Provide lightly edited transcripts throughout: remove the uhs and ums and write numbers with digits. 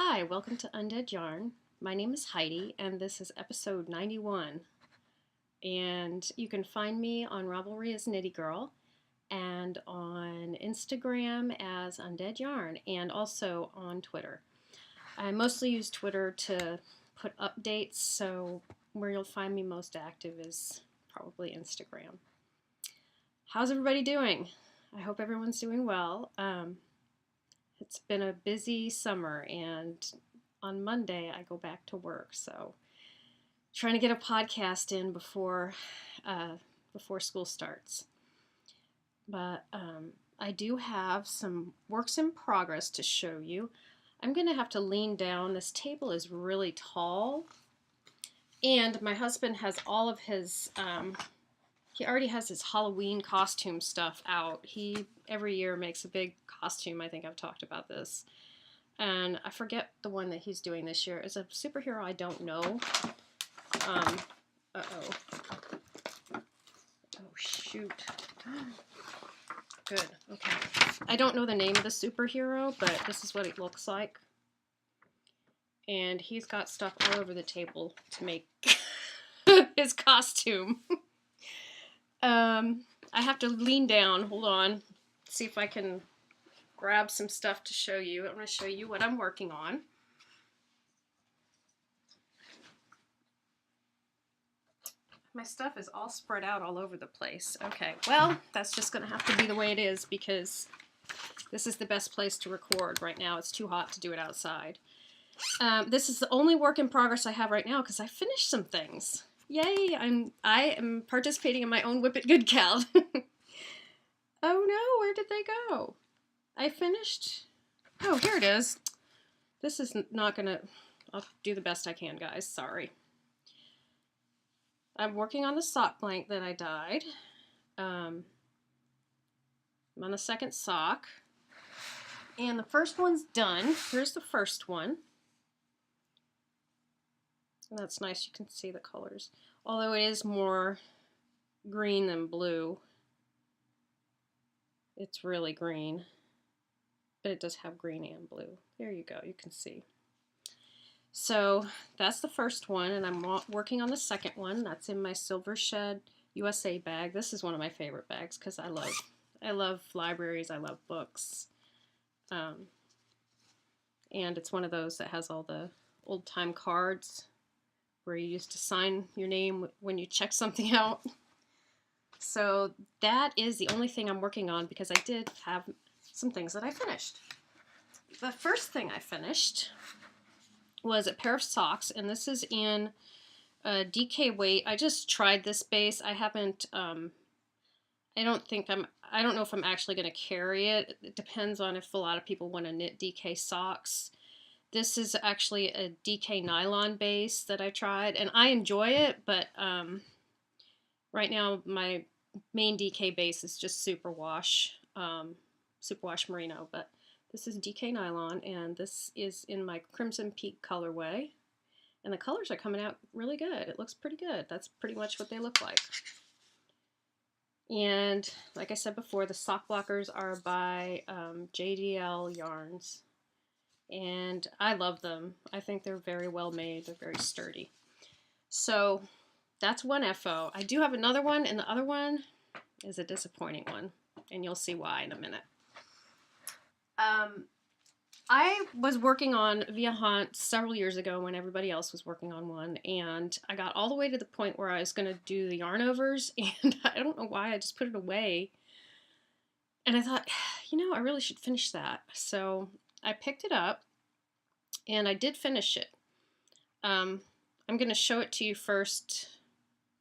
Hi, welcome to Undead Yarn. My name is Heidi, and this is episode 91. And you can find me on Ravelry as Knitty Girl, and on Instagram as Undead Yarn, and also on Twitter. I mostly use Twitter to put updates, so where you'll find me most active is probably Instagram. How's everybody doing? I hope everyone's doing well. It's been a busy summer, and on Monday I go back to work, so trying to get a podcast in before school starts. But I do have some works in progress to show you. I'm gonna have to lean down. This table is really tall, and my husband has all of his he already has his Halloween costume stuff out. He every year makes a big costume. I think I've talked about this. And I forget the one that he's doing this year. It's a superhero I don't know. Uh-oh. Oh, shoot. Good. Okay. I don't know the name of the superhero, but this is what it looks like. And he's got stuff all over the table to make his costume. I have to lean down. Hold on. See if I can grab some stuff to show you. I'm going to show you what I'm working on. My stuff is all spread out all over the place. Okay, well, that's just going to have to be the way it is because this is the best place to record right now. It's too hot to do it outside. This is the only work in progress I have right now because I finished some things. Yay! I am participating in my own Whip It Good Cal. Oh no, where did they go? I finished. Oh, here it is. This is not gonna. I'll do the best I can, guys. Sorry. I'm working on the sock blank that I dyed. I'm on the second sock. And the first one's done. Here's the first one. And that's nice, you can see the colors. Although it is more green than blue. It's really green. But it does have green and blue. There you go, you can see. So that's the first one, and I'm working on the second one. That's in my Silver Shed USA bag. This is one of my favorite bags because I love libraries, I love books. And it's one of those that has all the old-time cards where you used to sign your name when you check something out. So that is the only thing I'm working on because I did have some things that I finished. The first thing I finished was a pair of socks, and this is in DK weight. I just tried this base. I haven't, I don't know if I'm actually going to carry it. It depends on if a lot of people want to knit DK socks. This is actually a DK nylon base that I tried, and I enjoy it, but right now my main DK base is just Superwash Merino, but this is DK nylon, and this is in my Crimson Peak colorway, and the colors are coming out really good. It looks pretty good. That's pretty much what they look like. And like I said before, the sock blockers are by JDL Yarns. And I love them. I think they're very well made. They're very sturdy. So that's one FO. I do have another one, and the other one is a disappointing one, and you'll see why in a minute. I was working on Via Haunt several years ago when everybody else was working on one, and I got all the way to the point where I was going to do the yarn overs, and I don't know why, I just put it away. And I thought, I really should finish that. So I picked it up, and I did finish it. I'm going to show it to you first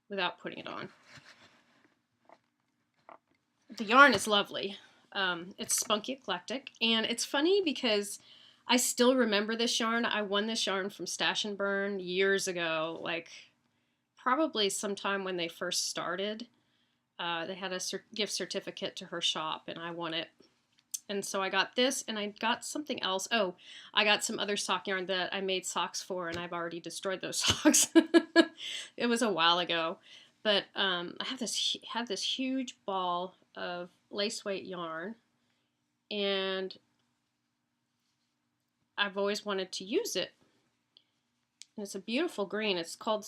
without putting it on. The yarn is lovely. It's Spunky Eclectic, and it's funny because I still remember this yarn. I won this yarn from Stash and Burn years ago, like probably sometime when they first started. They had a gift certificate to her shop, and I won it. And so I got this, and I got something else. Oh, I got some other sock yarn that I made socks for, and I've already destroyed those socks. It was a while ago. But I had this huge ball of lace weight yarn, and I've always wanted to use it. And it's a beautiful green. It's called,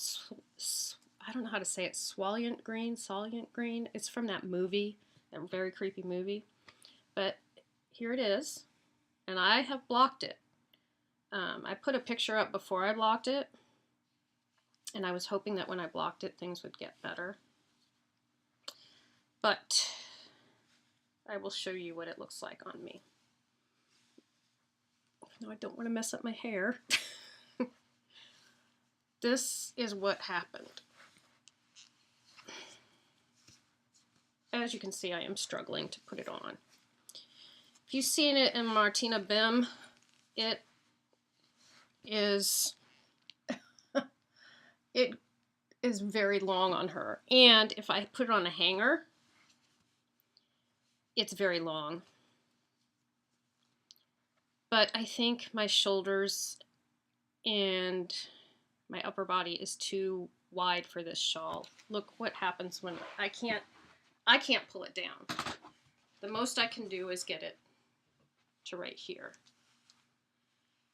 I don't know how to say it, Swalient green. It's from that movie, that very creepy movie. But here it is, and I have blocked it. I put a picture up before I blocked it, and I was hoping that when I blocked it, things would get better. But I will show you what it looks like on me. No, I don't want to mess up my hair. This is what happened. As you can see, I am struggling to put it on. If you've seen it in Martina Bim, it is it is very long on her. And if I put it on a hanger, it's very long. But I think my shoulders and my upper body is too wide for this shawl. Look what happens when I can't pull it down. The most I can do is get it to right here.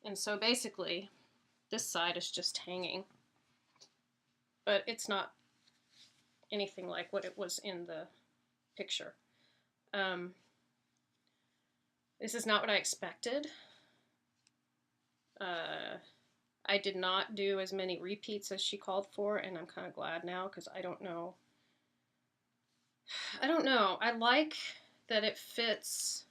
And so basically, this side is just hanging. But it's not anything like what it was in the picture. This is not what I expected. I did not do as many repeats as she called for, and I'm kind of glad now because I don't know. I like that it fits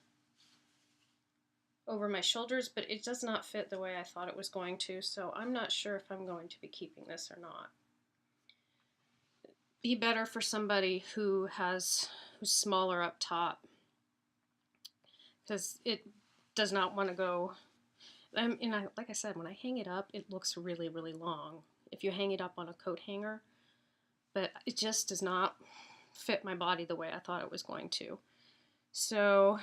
over my shoulders, but it does not fit the way I thought it was going to, so I'm not sure if I'm going to be keeping this or not. Be better for somebody who's smaller up top, because it does not want to go. And like I said, when I hang it up, it looks really, really long. If you hang it up on a coat hanger, but it just does not fit my body the way I thought it was going to. So,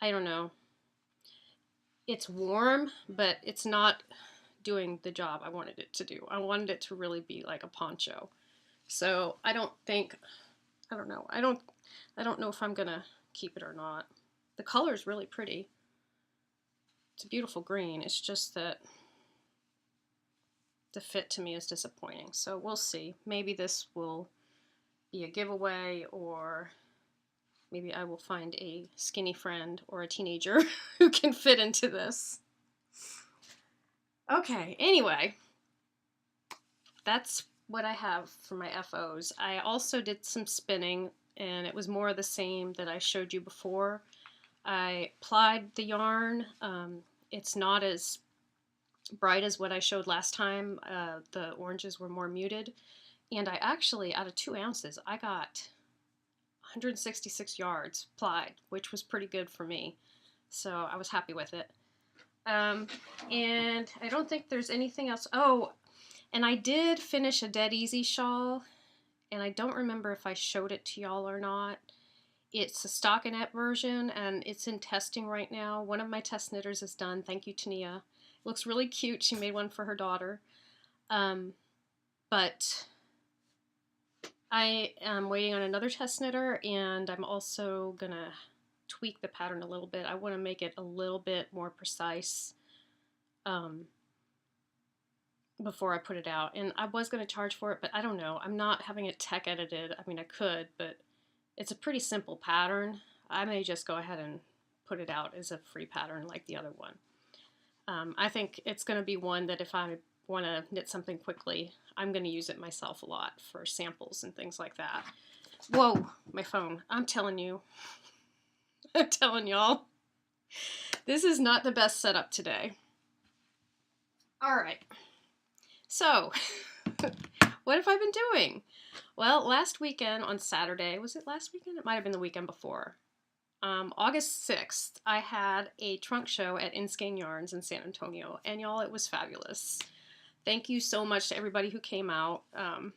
I don't know. It's warm, but it's not doing the job I wanted it to do. I wanted it to really be like a poncho. So, I don't know. I don't know if I'm gonna keep it or not. The color is really pretty. It's a beautiful green. It's just that the fit to me is disappointing. So we'll see. Maybe this will be a giveaway, or maybe I will find a skinny friend or a teenager who can fit into this. Okay, anyway, that's what I have for my FOs. I also did some spinning, and it was more of the same that I showed you before. I plied the yarn. It's not as bright as what I showed last time. The oranges were more muted. And I actually, out of 2 ounces, I got 166 yards plied, which was pretty good for me. So I was happy with it. And I don't think there's anything else. Oh, and I did finish a Dead Easy shawl, and I don't remember if I showed it to y'all or not. It's a stockinette version, and it's in testing right now. One of my test knitters is done. Thank you, Tania. It looks really cute. She made one for her daughter. But I am waiting on another test knitter, and I'm also going to tweak the pattern a little bit. I want to make it a little bit more precise before I put it out. And I was going to charge for it, but I don't know. I'm not having it tech edited. I mean, I could, but it's a pretty simple pattern. I may just go ahead and put it out as a free pattern like the other one. I think it's going to be one that if I want to knit something quickly, I'm going to use it myself a lot for samples and things like that. Whoa, my phone. I'm telling you. I'm telling y'all. This is not the best setup today. All right. So, what have I been doing? Well, last weekend on Saturday, was it last weekend? It might have been the weekend before. August 6th, I had a trunk show at Inskein Yarns in San Antonio, and y'all, it was fabulous. Thank you so much to everybody who came out. I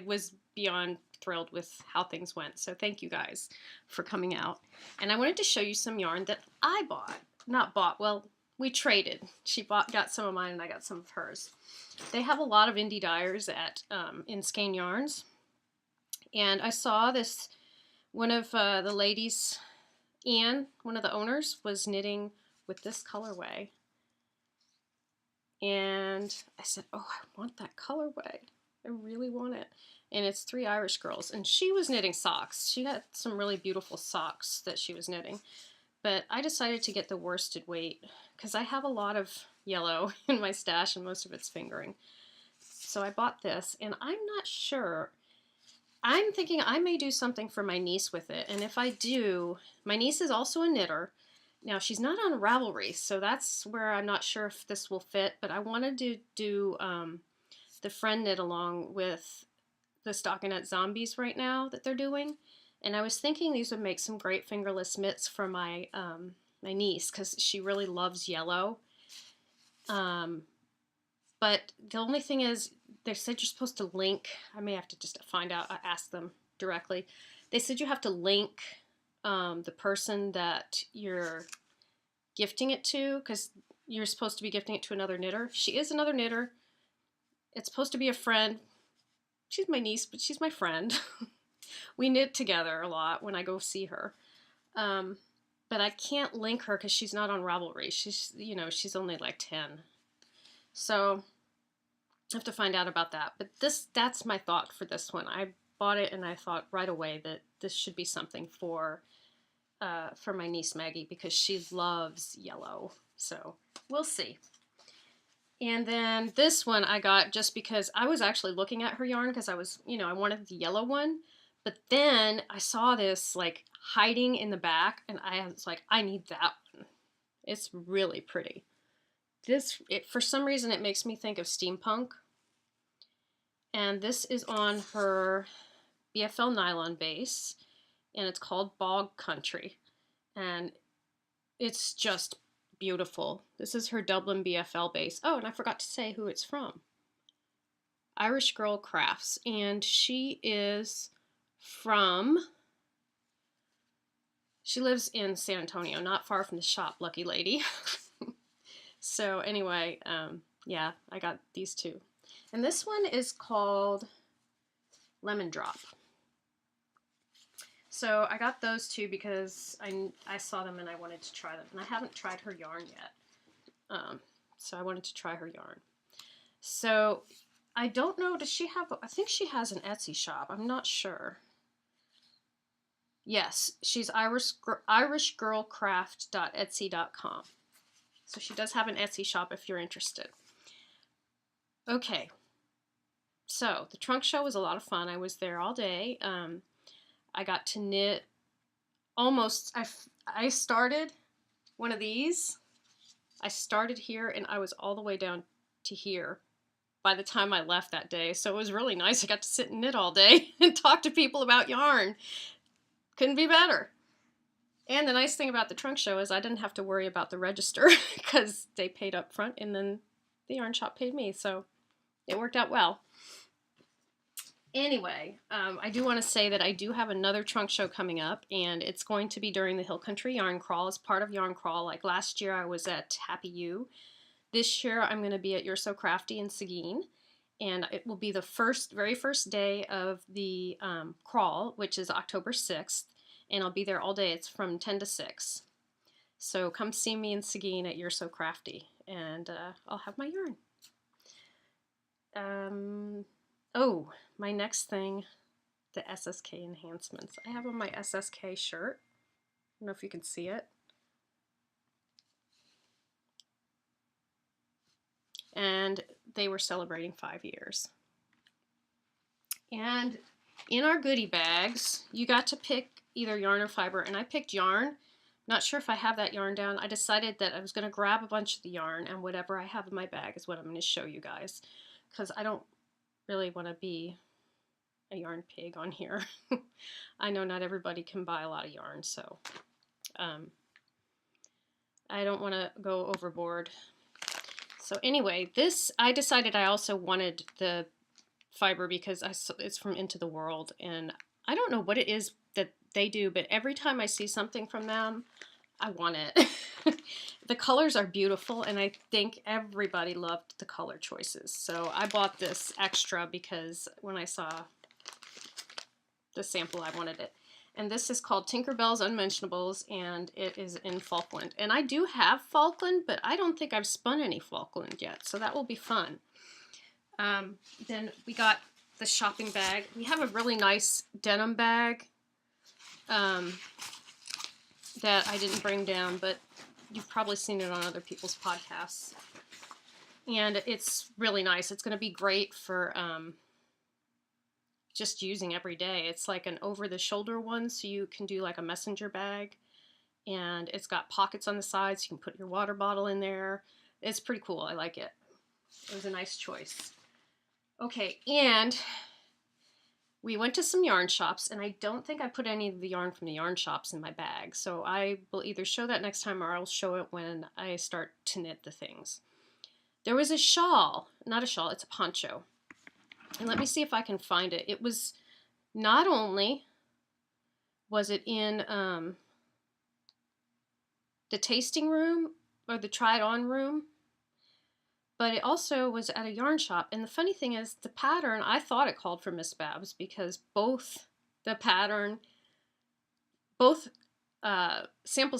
was beyond thrilled with how things went, so thank you guys for coming out. And I wanted to show you some yarn that I bought. Not bought, well, we traded. She got some of mine and I got some of hers. They have a lot of indie dyers at Inskein Yarns. And I saw this, one of the ladies Anne, one of the owners, was knitting with this colorway. And I said, oh, I want that colorway. I really want it. And it's 3 Irish girls. And she was knitting socks. She got some really beautiful socks that she was knitting. But I decided to get the worsted weight because I have a lot of yellow in my stash and most of it's fingering. So I bought this, and I'm not sure. I'm thinking I may do something for my niece with it. And if I do, my niece is also a knitter. Now, she's not on Ravelry, so that's where I'm not sure if this will fit. But I wanted to do the friend knit along with the stockinette zombies right now that they're doing. And I was thinking these would make some great fingerless mitts for my my niece because she really loves yellow. But the only thing is, they said you're supposed to link. I may have to just find out. I asked them directly. They said you have to link the person that you're gifting it to because you're supposed to be gifting it to another knitter. She is another knitter. It's supposed to be a friend. She's my niece, but she's my friend. We knit together a lot when I go see her. But I can't link her because she's not on Ravelry. She's, you know, she's only like 10. So I have to find out about that. But that's my thought for this one. I bought it and I thought right away that this should be something for my niece Maggie because she loves yellow. So we'll see. And then this one I got just because I was actually looking at her yarn because I was, you know, I wanted the yellow one. But then I saw this like hiding in the back and I was like, I need that one. It's really pretty. For some reason, it makes me think of steampunk. And this is on her BFL nylon base. And it's called Bog Country. And it's just beautiful. This is her Dublin BFL base. Oh, and I forgot to say who it's from. Irish Girl Crafts. And she is from... She lives in San Antonio, not far from the shop, lucky lady. So anyway, yeah, I got these two. And this one is called Lemon Drop. So I got those two because I saw them and I wanted to try them. And I haven't tried her yarn yet. So I wanted to try her yarn. So I don't know, does she have, I think she has an Etsy shop. I'm not sure. Yes, she's irishgirlcraft.etsy.com. So she does have an Etsy shop if you're interested. Okay. So the trunk show was a lot of fun. I was there all day. I got to knit almost, I started one of these. I started here and I was all the way down to here by the time I left that day. So it was really nice. I got to sit and knit all day and talk to people about yarn. Couldn't be better. And the nice thing about the trunk show is I didn't have to worry about the register because they paid up front and then the yarn shop paid me. So it worked out well. Anyway, I do want to say that I do have another trunk show coming up, and it's going to be during the Hill Country Yarn Crawl as part of Yarn Crawl. Like last year I was at Happy You. This year I'm going to be at You're So Crafty in Seguin, and it will be the very first day of the crawl, which is October 6th, and I'll be there all day. It's from 10 to 6. So come see me in Seguin at You're So Crafty, and I'll have my yarn. Oh, my next thing, the SSK enhancements. I have on my SSK shirt. I don't know if you can see it. And they were celebrating 5 years. And in our goodie bags, you got to pick either yarn or fiber, and I picked yarn. Not sure if I have that yarn down. I decided that I was going to grab a bunch of the yarn, and whatever I have in my bag is what I'm going to show you guys, because I don't really want to be a yarn pig on here. I know not everybody can buy a lot of yarn, so I don't want to go overboard. So anyway, this, I decided I also wanted the fiber because it's from Into the World, and I don't know what it is that they do, but every time I see something from them, I want it. The colors are beautiful, and I think everybody loved the color choices. So I bought this extra because when I saw the sample, I wanted it. And this is called Tinkerbell's Unmentionables, and it is in Falkland. And I do have Falkland, but I don't think I've spun any Falkland yet, so that will be fun. Then we got the shopping bag. We have a really nice denim bag that I didn't bring down, but you've probably seen it on other people's podcasts. And it's really nice. It's going to be great for just using every day. It's like an over-the-shoulder one, so you can do like a messenger bag. And it's got pockets on the sides. You can put your water bottle in there. It's pretty cool. I like it. It was a nice choice. Okay, and we went to some yarn shops, and I don't think I put any of the yarn from the yarn shops in my bag. So I will either show that next time or I'll show it when I start to knit the things. There was a shawl. Not a shawl, it's a poncho. And let me see if I can find it. It was not only was it in the tasting room or the try-it-on room, but it also was at a yarn shop. And the funny thing is, the pattern, I thought it called for Miss Babs because both samples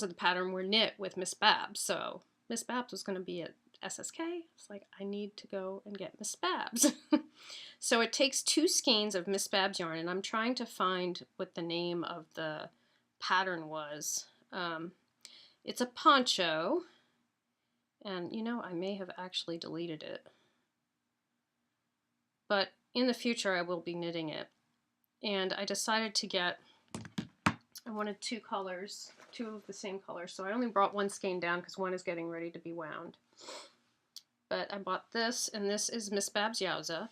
of the pattern were knit with Miss Babs. So Miss Babs was going to be at SSK. It's like, I need to go and get Miss Babs. So it takes 2 skeins of Miss Babs yarn, and I'm trying to find what the name of the pattern was. It's a poncho, and you know, I may have actually deleted it. But in the future, I will be knitting it. And I decided to get, I wanted 2 colors, 2 of the same color, so I only brought 1 skein down because one is getting ready to be wound. But I bought this, and this is Miss Babs Yowza,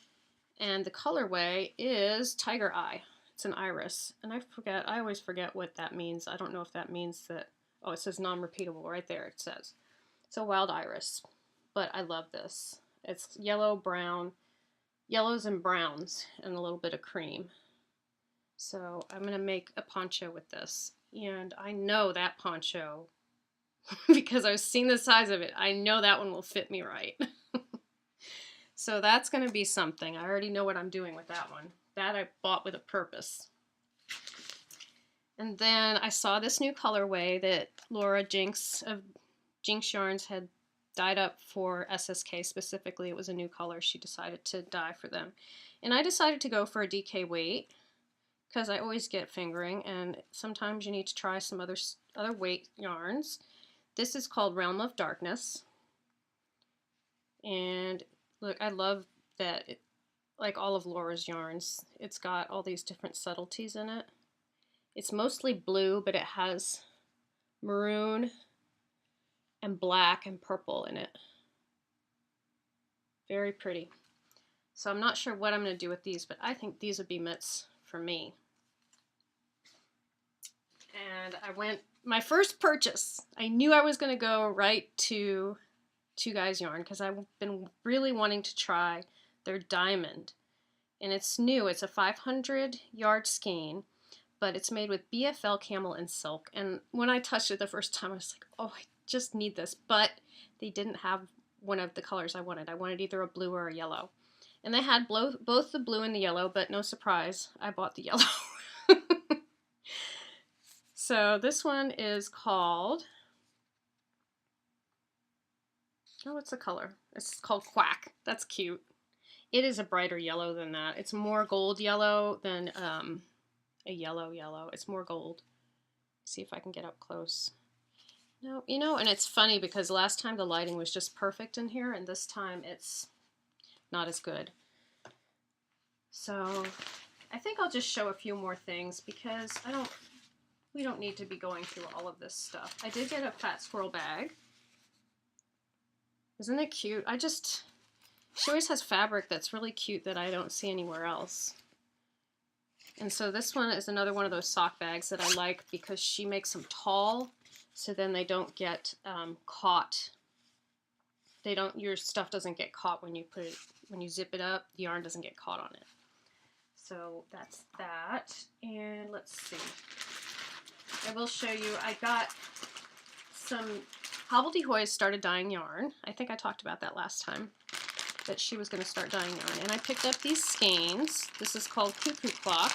and the colorway is Tiger Eye. It's an iris, and I always forget what that means. I don't know if that means that, oh, it says non-repeatable right there, it says. It's a wild iris, but I love this. It's yellow, brown, yellows and browns, and a little bit of cream. So I'm going to make a poncho with this, and I know that poncho, because I've seen the size of it, I know that one will fit me right. So that's going to be something. I already know what I'm doing with that one. That I bought with a purpose. And then I saw this new colorway that Laura Jinx of Jinx Yarns had dyed up for SSK specifically. It was a new color she decided to dye for them. And I decided to go for a DK weight because I always get fingering, and sometimes you need to try some other weight yarns. This is called Realm of Darkness. And look, I love that, like all of Laura's yarns, it's got all these different subtleties in it. It's mostly blue, but it has maroon and black and purple in it. Very pretty. So I'm not sure what I'm going to do with these, but I think these would be mitts for me. And I went, my first purchase, I knew I was going to go right to Two Guys Yarn because I've been really wanting to try their diamond. And it's new. It's a 500 yard skein, but it's made with BFL camel and silk. And when I touched it the first time, I was like, oh, I just need this. But they didn't have one of the colors I wanted. I wanted either a blue or a yellow. And they had both the blue and the yellow, but no surprise, I bought the yellow. So this one is called, oh, what's the color? It's called Quack. That's cute. It is a brighter yellow than that. It's more gold yellow than a yellow. It's more gold. See if I can get up close. No, you know, and it's funny because last time the lighting was just perfect in here, and this time it's not as good. So I think I'll just show a few more things because we don't need to be going through all of this stuff. I did get a fat squirrel bag. Isn't it cute? She always has fabric that's really cute that I don't see anywhere else. And so this one is another one of those sock bags that I like because she makes them tall, so then they don't get caught. Your stuff doesn't get caught when you zip it up. The yarn doesn't get caught on it. So that's that. And let's see. I will show you, I got some, Hobbledehoy started dyeing yarn. I think I talked about that last time, that she was going to start dyeing yarn. And I picked up these skeins. This is called Cuckoo Clock.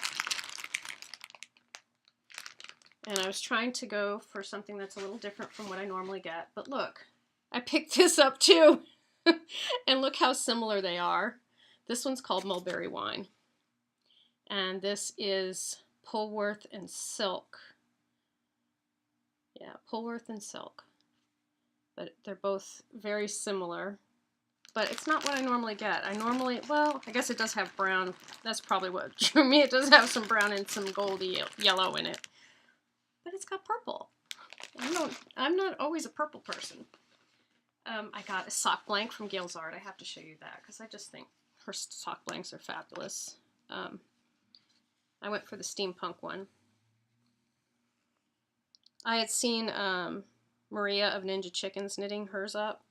and I was trying to go for something that's a little different from what I normally get. But look, I picked this up too. And look how similar they are. This one's called Mulberry Wine. And this is Pullworth and Silk. Yeah, Pullworth and Silk. But they're both very similar. But it's not what I normally get. Well, I guess it does have brown. That's probably what drew me. It does have some brown and some goldy yellow in it. But it's got purple. I'm not always a purple person. I got a sock blank from Gail's Art. I have to show you that because I just think her sock blanks are fabulous. I went for the steampunk one. I had seen Maria of Ninja Chickens knitting hers up,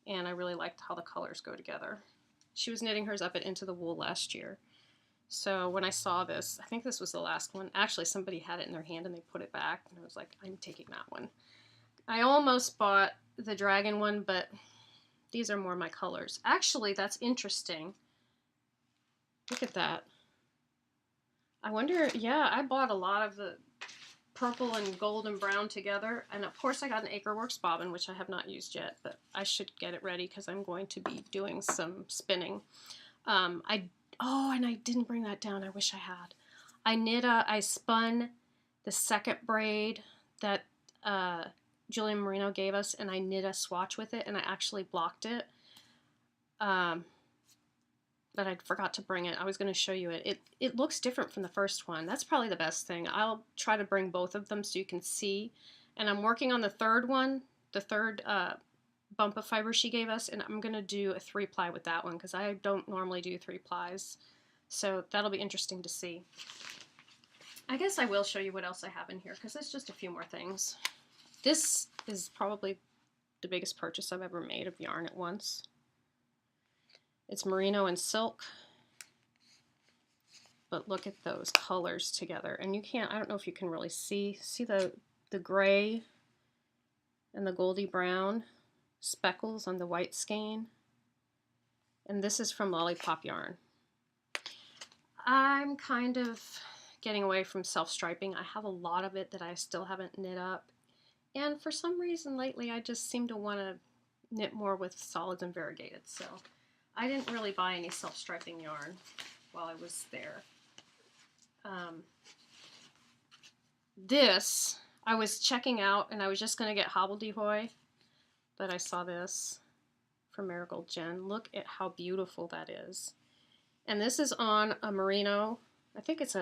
and I really liked how the colors go together. She was knitting hers up at Into the Wool last year. So when I saw this, I think this was the last one. Actually, somebody had it in their hand and they put it back, and I was like, I'm taking that one. I almost bought the dragon one, but these are more my colors. Actually, that's interesting. Look at that. I wonder, yeah, I bought a lot of the purple and gold and brown together. And of course I got an Acreworks bobbin, which I have not used yet, but I should get it ready because I'm going to be doing some spinning. And I didn't bring that down. I wish I had. I spun the second braid that Julian Marino gave us, and I knit a swatch with it, and I actually blocked it. But I forgot to bring it. I was going to show you it. It looks different from the first one. That's probably the best thing. I'll try to bring both of them so you can see. And I'm working on the third one, the third bump of fiber she gave us, and I'm going to do a 3-ply with that one because I don't normally do 3-plies. So that'll be interesting to see. I guess I will show you what else I have in here because it's just a few more things. This is probably the biggest purchase I've ever made of yarn at once. It's merino and silk, but look at those colors together. And you can't, I don't know if you can really see the gray and the goldy brown speckles on the white skein. And this is from Lollipop Yarn. I'm kind of getting away from self-striping. I have a lot of it that I still haven't knit up. And for some reason lately, I just seem to want to knit more with solids and variegated. So I didn't really buy any self-striping yarn while I was there. This, I was checking out and I was just going to get hobbledehoy, but I saw this from Marigold Jen. Look at how beautiful that is. And this is on a merino, I think it's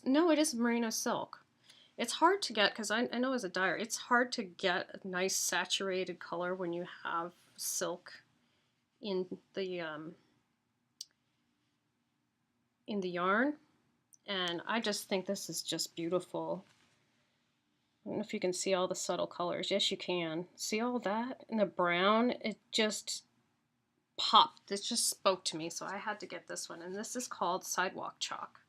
no, it is merino silk. It's hard to get, because I know as a dyer, it's hard to get a nice saturated color when you have silk in the yarn, and I just think this is just beautiful. I don't know if you can see all the subtle colors. Yes, you can. See all that? And the brown, it just popped. It just spoke to me, so I had to get this one. And this is called Sidewalk Chalk.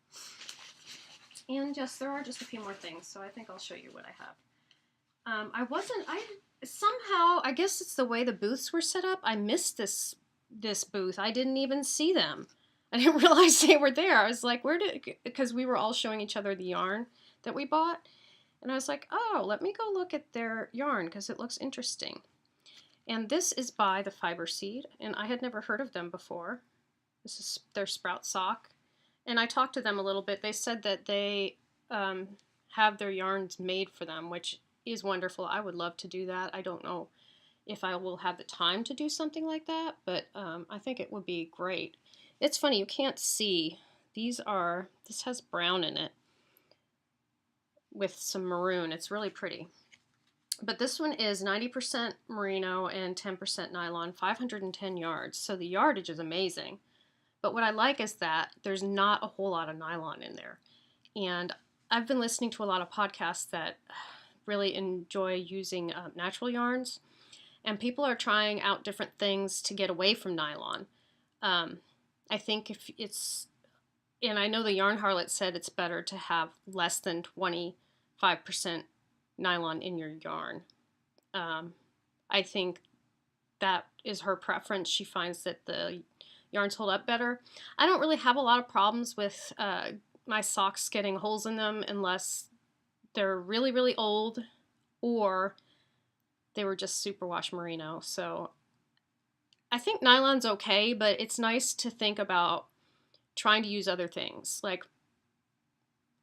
And yes, there are just a few more things, so I think I'll show you what I have. Somehow, I guess it's the way the booths were set up, I missed this booth. I didn't even see them. I didn't realize they were there. I was like, because we were all showing each other the yarn that we bought. And I was like, oh, let me go look at their yarn because it looks interesting. And this is by the Fiber Seed, and I had never heard of them before. This is their Sprout Sock. And I talked to them a little bit. They said that they have their yarns made for them, which is wonderful. I would love to do that. I don't know if I will have the time to do something like that, but I think it would be great. It's funny, you can't see. This has brown in it with some maroon. It's really pretty. But this one is 90% merino and 10% nylon, 510 yards. So the yardage is amazing. But what I like is that there's not a whole lot of nylon in there. And I've been listening to a lot of podcasts that really enjoy using natural yarns. And people are trying out different things to get away from nylon. I think if it's, and I know the Yarn Harlot said it's better to have less than 25% nylon in your yarn. I think that is her preference. She finds that the yarns hold up better. I don't really have a lot of problems with my socks getting holes in them unless they're really, really old, or they were just superwash merino. So I think nylon's okay, but it's nice to think about trying to use other things. Like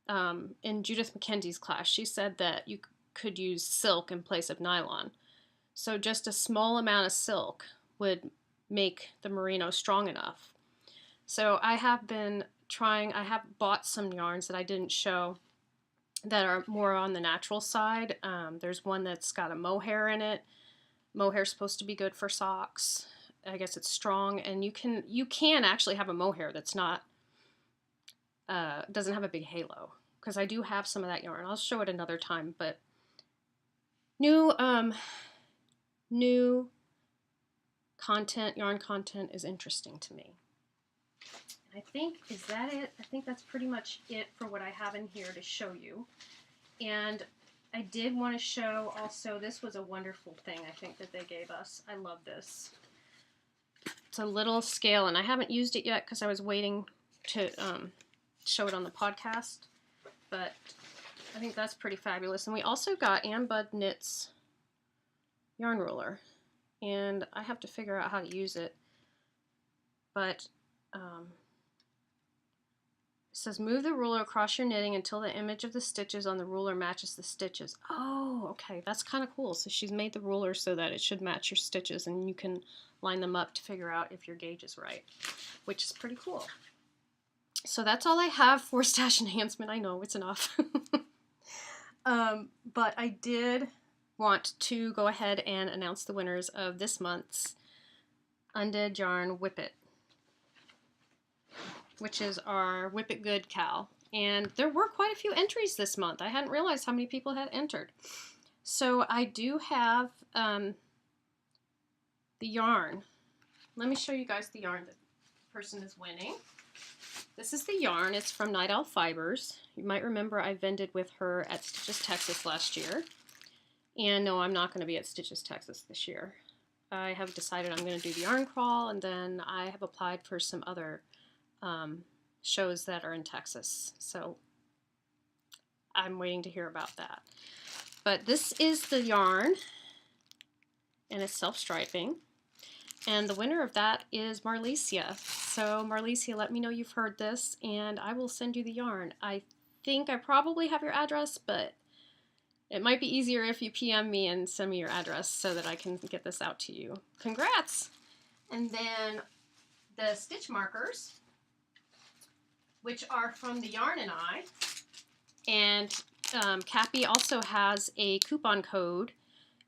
in Judith McKenzie's class, she said that you could use silk in place of nylon. So just a small amount of silk would make the merino strong enough. So I have been trying, I have bought some yarns that I didn't show that are more on the natural side. There's one that's got a mohair in it. Mohair's supposed to be good for socks. I guess it's strong, and you can actually have a mohair that's not doesn't have a big halo, because I do have some of that yarn. I'll show it another time. But new content, yarn content is interesting to me. I think, is that it? I think that's pretty much it for what I have in here to show you. And I did want to show also, this was a wonderful thing I think that they gave us. I love this. It's a little scale, and I haven't used it yet because I was waiting to show it on the podcast. But I think that's pretty fabulous. And we also got Ann Bud Knits yarn ruler. And I have to figure out how to use it. But it says move the ruler across your knitting until the image of the stitches on the ruler matches the stitches. Oh, okay, that's kind of cool. So she's made the ruler so that it should match your stitches, and you can line them up to figure out if your gauge is right, which is pretty cool. So that's all I have for stash enhancement. I know it's enough. But I did want to go ahead and announce the winners of this month's Undead Yarn Whip It, which is our Whip It Good Cal. And there were quite a few entries this month. I hadn't realized how many people had entered. So I do have the yarn. Let me show you guys the yarn that the person is winning. This is the yarn. It's from Night Owl Fibers. You might remember I vended with her at Stitches, Texas last year. And no, I'm not going to be at Stitches, Texas this year. I have decided I'm going to do the yarn crawl, and then I have applied for some other shows that are in Texas. So I'm waiting to hear about that. But this is the yarn, and it's self-striping. And the winner of that is Marlicia. So Marlicia, let me know you've heard this, and I will send you the yarn. I think I probably have your address, but it might be easier if you PM me and send me your address so that I can get this out to you. Congrats! And then the stitch markers, which are from the Yarn and I. And Cappy also has a coupon code.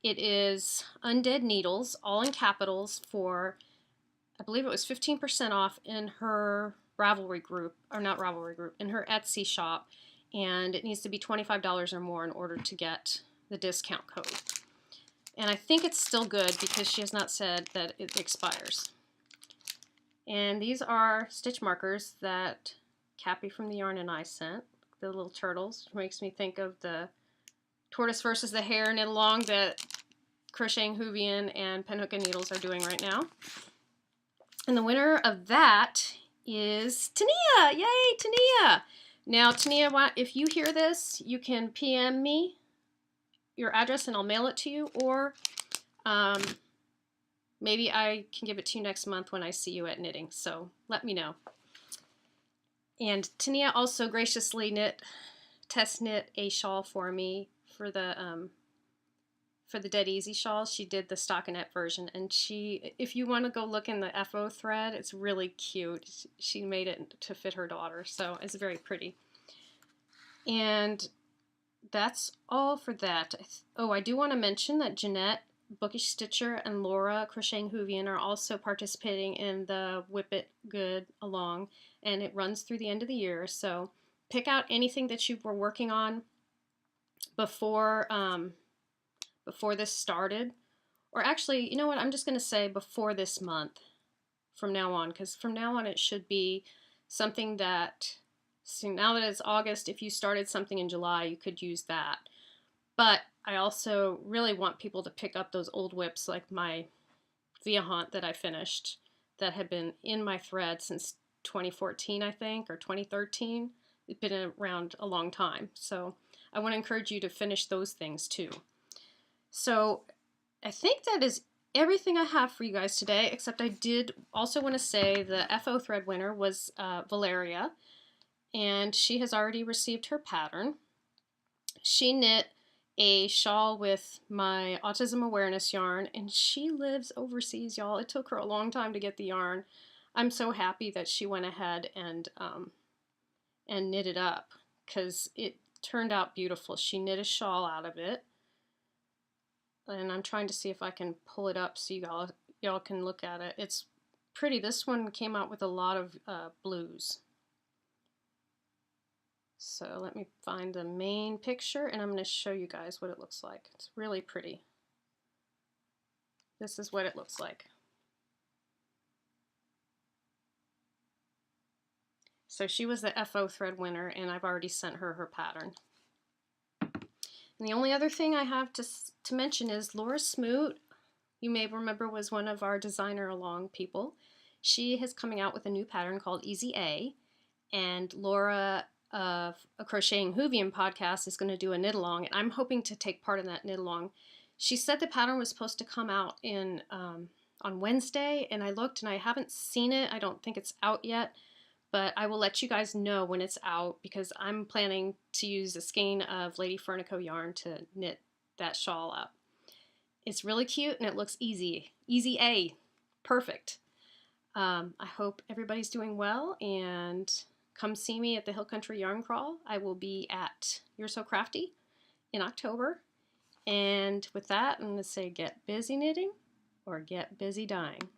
It is Undead Needles, all in capitals, for, I believe it was 15% off in her Ravelry group, or not Ravelry group, in her Etsy shop. And it needs to be $25 or more in order to get the discount code. And I think it's still good because she has not said that it expires. And these are stitch markers that Cappy from the Yarn and I sent. The little turtles, which makes me think of the tortoise versus the hare knit along that Crocheting Hoovian and Pinhook and Needles are doing right now. And the winner of that is Tania! Yay, Tania! Now, Tania, if you hear this, you can PM me your address and I'll mail it to you, or maybe I can give it to you next month when I see you at knitting, so let me know. And Tania also graciously test knit a shawl for me for the Dead Easy shawl. She did the stockinette version, and if you want to go look in the FO thread, it's really cute. She made it to fit her daughter, so it's very pretty. And that's all for that. Oh, I do want to mention that Jeanette, Bookish Stitcher, and Laura, Crocheting Hoovian, are also participating in the Whip It Good Along, and it runs through the end of the year. So pick out anything that you were working on before this started, or actually, you know what, I'm just going to say before this month from now on, because from now on it should be something that, so now that it's August, if you started something in July, you could use that. But I also really want people to pick up those old whips, like my Via Haunt that I finished, that had been in my thread since 2014, I think, or 2013. It's been around a long time. So I want to encourage you to finish those things too. So I think that is everything I have for you guys today, except I did also want to say the FO thread winner was Valeria, and she has already received her pattern. She knit a shawl with my autism awareness yarn, and she lives overseas, y'all. It took her a long time to get the yarn. I'm so happy that she went ahead and knit it up, because it turned out beautiful. She knit a shawl out of it, and I'm trying to see if I can pull it up so y'all can look at it. It's pretty. This one came out with a lot of blues. So let me find the main picture, and I'm going to show you guys what it looks like. It's really pretty. This is what it looks like. So she was the FO thread winner, and I've already sent her her pattern. And the only other thing I have to mention is Laura Smoot, you may remember, was one of our designer along people. She is coming out with a new pattern called Easy A, and Laura of a Crocheting Whovian podcast is going to do a knit along, and I'm hoping to take part in that knit along. She said the pattern was supposed to come out in on Wednesday, and I looked and I haven't seen it. I don't think it's out yet, but I will let you guys know when it's out, because I'm planning to use a skein of Lady Fernico yarn to knit that shawl up. It's really cute and it looks easy. Easy A. Perfect. I hope everybody's doing well, and come see me at the Hill Country Yarn Crawl. I will be at You're So Crafty in October. And with that, I'm going to say get busy knitting or get busy dyeing.